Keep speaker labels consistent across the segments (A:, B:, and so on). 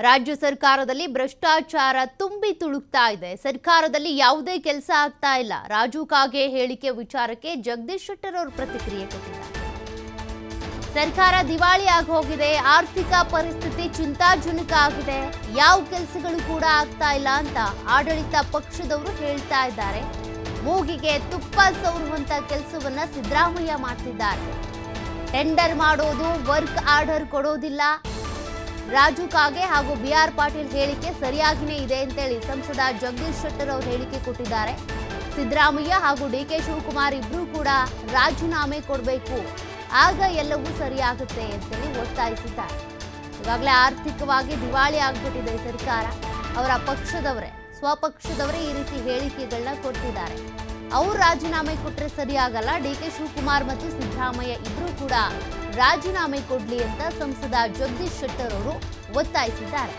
A: ರಾಜ್ಯ ಸರ್ಕಾರದಲ್ಲಿ ಭ್ರಷ್ಟಾಚಾರ ತುಂಬಿ ತುಳುಕ್ತಾ ಇದೆ. ಸರ್ಕಾರದಲ್ಲಿ ಯಾವುದೇ ಕೆಲಸ ಆಗ್ತಾ ಇಲ್ಲ. ರಾಜು ಕಾಗೆ ಹೇಳಿಕೆ ವಿಚಾರಕ್ಕೆ ಜಗದೀಶ್ ಶೆಟ್ಟರ್ ಅವರು ಪ್ರತಿಕ್ರಿಯೆ ಕೊಟ್ಟಿದ್ದಾರೆ. ಸರ್ಕಾರ ದಿವಾಳಿ ಆಗಿ ಹೋಗಿದೆ, ಆರ್ಥಿಕ ಪರಿಸ್ಥಿತಿ ಚಿಂತಾಜನಕ ಆಗಿದೆ, ಯಾವ ಕೆಲಸಗಳು ಕೂಡ ಆಗ್ತಾ ಇಲ್ಲ ಅಂತ ಆಡಳಿತ ಪಕ್ಷದವರು ಹೇಳ್ತಾ ಇದ್ದಾರೆ. ಮೂಗಿಗೆ ತುಪ್ಪ ಸವರುವಂತ ಕೆಲಸವನ್ನ ಸಿದ್ದರಾಮಯ್ಯ ಮಾಡ್ತಿದ್ದಾರೆ. ಟೆಂಡರ್ ಮಾಡೋದು, ವರ್ಕ್ ಆರ್ಡರ್ ಕೊಡೋದಿಲ್ಲ. ರಾಜು ಕಾಗೆ ಹಾಗೂ ಬಿ.ಆರ್. ಪಾಟೀಲ್ ಹೇಳಿಕೆ ಸರಿಯಾಗಿನೇ ಇದೆ ಅಂತೇಳಿ ಸಂಸದ ಜಗದೀಶ್ ಶೆಟ್ಟರ್ ಅವರು ಹೇಳಿಕೆ ಕೊಟ್ಟಿದ್ದಾರೆ. ಸಿದ್ದರಾಮಯ್ಯ ಹಾಗೂ ಡಿ.ಕೆ. ಶಿವಕುಮಾರ್ ಇಬ್ರು ಕೂಡ ರಾಜೀನಾಮೆ ಕೊಡಬೇಕು, ಆಗ ಎಲ್ಲವೂ ಸರಿಯಾಗುತ್ತೆ ಅಂತೇಳಿ ಒತ್ತಾಯಿಸಿದ್ದಾರೆ. ಈಗಾಗಲೇ ಆರ್ಥಿಕವಾಗಿ ದಿವಾಳಿ ಆಗ್ಬಿಟ್ಟಿದೆ ಸರ್ಕಾರ. ಅವರ ಪಕ್ಷದವರೇ, ಸ್ವಪಕ್ಷದವರೇ ಈ ರೀತಿ ಹೇಳಿಕೆಗಳನ್ನ ಕೊಡ್ತಿದ್ದಾರೆ. ಅವರು ರಾಜೀನಾಮೆ ಕೊಟ್ಟರೆ ಸರಿಯಾಗಲ್ಲ, ಡಿ.ಕೆ. ಶಿವಕುಮಾರ್ ಮತ್ತು ಸಿದ್ದರಾಮಯ್ಯ ಇಬ್ರು ಕೂಡ ರಾಜೀನಾಮೆ ಕೊಡ್ಲಿ ಅಂತ ಸಂಸದ ಜಗದೀಶ್ ಶೆಟ್ಟರ್ ಅವರು ಒತ್ತಾಯಿಸಿದ್ದಾರೆ.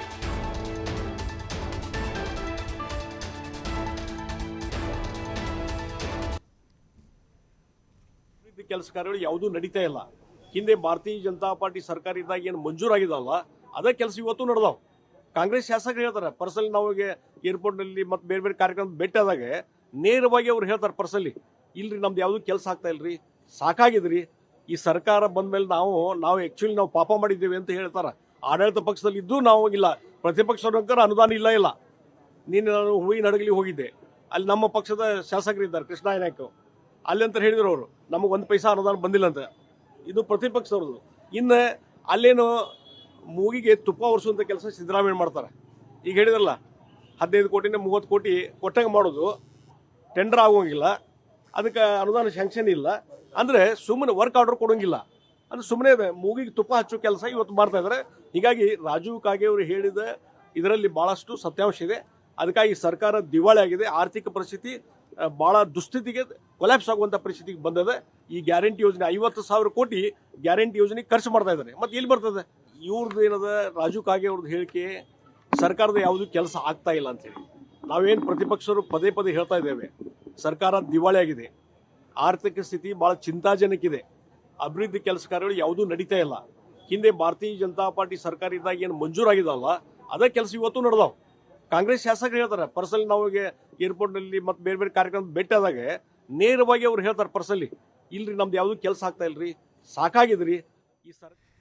B: ಕೆಲಸ ಕಾರ್ಯಗಳು ಯಾವುದೂ ನಡೀತಾ ಇಲ್ಲ. ಹಿಂದೆ ಭಾರತೀಯ ಜನತಾ ಪಾರ್ಟಿ ಸರ್ಕಾರ ಇದ್ದಾಗ ಏನು ಮಂಜೂರಾಗಿದಲ್ಲ ಅದೇ ಕೆಲಸ ಇವತ್ತು ನಡೆದಾವ್. ಕಾಂಗ್ರೆಸ್ ಶಾಸಕರು ಹೇಳ್ತಾರೆ, ಪರ್ಸನಲಿ ನಾವಿಗೆ ಏರ್ಪೋರ್ಟ್ ನಲ್ಲಿ ಮತ್ತೆ ಬೇರೆ ಬೇರೆ ಕಾರ್ಯಕ್ರಮ ಭೇಟಿಯಾದಾಗ ನೇರವಾಗಿ ಅವ್ರು ಹೇಳ್ತಾರೆ, ಪರ್ಸನಲಿ ಇಲ್ರಿ ನಮ್ದು ಯಾವ್ದು ಕೆಲಸ ಆಗ್ತಾ ಇಲ್ರಿ, ಸಾಕಾಗಿದ್ರಿ, ಈ ಸರ್ಕಾರ ಬಂದ್ಮೇಲೆ ನಾವು ಆಕ್ಚುಲಿ ನಾವು ಪಾಪ ಮಾಡಿದ್ದೇವೆ ಅಂತ ಹೇಳ್ತಾರ. ಆಡಳಿತ ಪಕ್ಷದಲ್ಲಿ ಇದ್ದು ನಾವು ಇಲ್ಲ, ಪ್ರತಿಪಕ್ಷ ಅನುದಾನ ಇಲ್ಲ. ನೀನು ನಾನು ಹೂವಿನ ಹಡಗಲಿ ಹೋಗಿದ್ದೆ, ಅಲ್ಲಿ ನಮ್ಮ ಪಕ್ಷದ ಶಾಸಕರು ಇದ್ದಾರೆ, ಕೃಷ್ಣ ನಾಯ್ಕ, ಅಲ್ಲಿ ಅಂತ ಹೇಳಿದ್ರು ಅವರು, ನಮಗೆ ಒಂದು ಪೈಸಾ ಅನುದಾನ ಬಂದಿಲ್ಲ ಅಂತ. ಇದು ಪ್ರತಿಪಕ್ಷದವ್ರದ್ದು. ಇನ್ನು ಅಲ್ಲೇನು ಮೂಗಿಗೆ ತುಪ್ಪ ಒರೆಸುವಂಥ ಕೆಲಸ ಸಿದ್ದರಾಮಯ್ಯ ಮಾಡ್ತಾರೆ. ಈಗ ಹೇಳಿದ್ರಲ್ಲ 15 ಕೋಟಿನ 30 ಕೋಟಿ ಕೊಟ್ಟಂಗೆ ಮಾಡೋದು, ಟೆಂಡರ್ ಆಗೋಂಗಿಲ್ಲ, ಅದಕ್ಕೆ ಅನುದಾನ ಸ್ಯಾಂಕ್ಷನ್ ಇಲ್ಲ ಅಂದರೆ ಸುಮ್ಮನೆ ವರ್ಕ್ ಆರ್ಡರ್ ಕೊಡೋಂಗಿಲ್ಲ ಅಂದ್ರೆ ಸುಮ್ಮನೆ ಮೂಗಿಗೆ ತುಪ್ಪ ಹಚ್ಚೋ ಕೆಲಸ ಇವತ್ತು ಮಾಡ್ತಾ ಇದ್ದಾರೆ. ಹೀಗಾಗಿ ರಾಜು ಕಾಗೆ ಅವರು ಹೇಳಿದ ಇದರಲ್ಲಿ ಭಾಳಷ್ಟು ಸತ್ಯಾಂಶ ಇದೆ. ಅದಕ್ಕಾಗಿ ಸರ್ಕಾರ ದಿವಾಳಿ ಆಗಿದೆ, ಆರ್ಥಿಕ ಪರಿಸ್ಥಿತಿ ಭಾಳ ದುಸ್ಥಿತಿಗೆ ಕೊಲ್ಯಾಪ್ಸ್ ಆಗುವಂಥ ಪರಿಸ್ಥಿತಿಗೆ ಬಂದಿದೆ. ಈ ಗ್ಯಾರಂಟಿ ಯೋಜನೆ 50,000 ಕೋಟಿ ಗ್ಯಾರಂಟಿ ಯೋಜನೆ ಖರ್ಚು ಮಾಡ್ತಾ ಇದ್ದಾರೆ. ಮತ್ತೆ ಎಲ್ಲಿ ಬರ್ತದೆ ಇವ್ರದ್ದು ಏನದ ರಾಜು ಕಾಗೆ ಅವ್ರದ್ದು ಹೇಳಿಕೆ, ಸರ್ಕಾರದ ಯಾವುದೂ ಕೆಲಸ ಆಗ್ತಾ ಇಲ್ಲ ಅಂತೇಳಿ. ನಾವೇನು ಪ್ರತಿಪಕ್ಷರು ಪದೇ ಪದೇ ಹೇಳ್ತಾ ಇದ್ದೇವೆ, ಸರ್ಕಾರ ದಿವಾಳಿ ಆಗಿದೆ, ಆರ್ಥಿಕ ಸ್ಥಿತಿ ಭಾಳ ಚಿಂತಾಜನಕಿದೆ, ಅಭಿವೃದ್ಧಿ ಕೆಲಸ ಕಾರ್ಯಗಳು ಯಾವುದೂ ನಡೀತಾ ಇಲ್ಲ. ಹಿಂದೆ ಭಾರತೀಯ ಜನತಾ ಪಾರ್ಟಿ ಸರ್ಕಾರ ಇದ್ದಾಗ ಏನು ಮಂಜೂರಾಗಿದಲ್ಲ ಅದೇ ಕೆಲಸ ಇವತ್ತು ನಡೆದಾವ್. ಕಾಂಗ್ರೆಸ್ ಶಾಸಕರು ಹೇಳ್ತಾರೆ, ಪರ್ಸನಲಿ ನಾವಿಗೆ ಏರ್ಪೋರ್ಟ್ ನಲ್ಲಿ ಮತ್ತೆ ಬೇರೆ ಬೇರೆ ಕಾರ್ಯಕ್ರಮ ಭೇಟಿಯಾದಾಗ ನೇರವಾಗಿ ಅವ್ರು ಹೇಳ್ತಾರೆ, ಪರ್ಸನಲಿ ಇಲ್ರಿ ನಮ್ದು ಯಾವ್ದು ಕೆಲಸ ಆಗ್ತಾ ಇಲ್ರಿ, ಸಾಕಾಗಿದ್ರಿ, ಈ ಸರ್ಕಾರ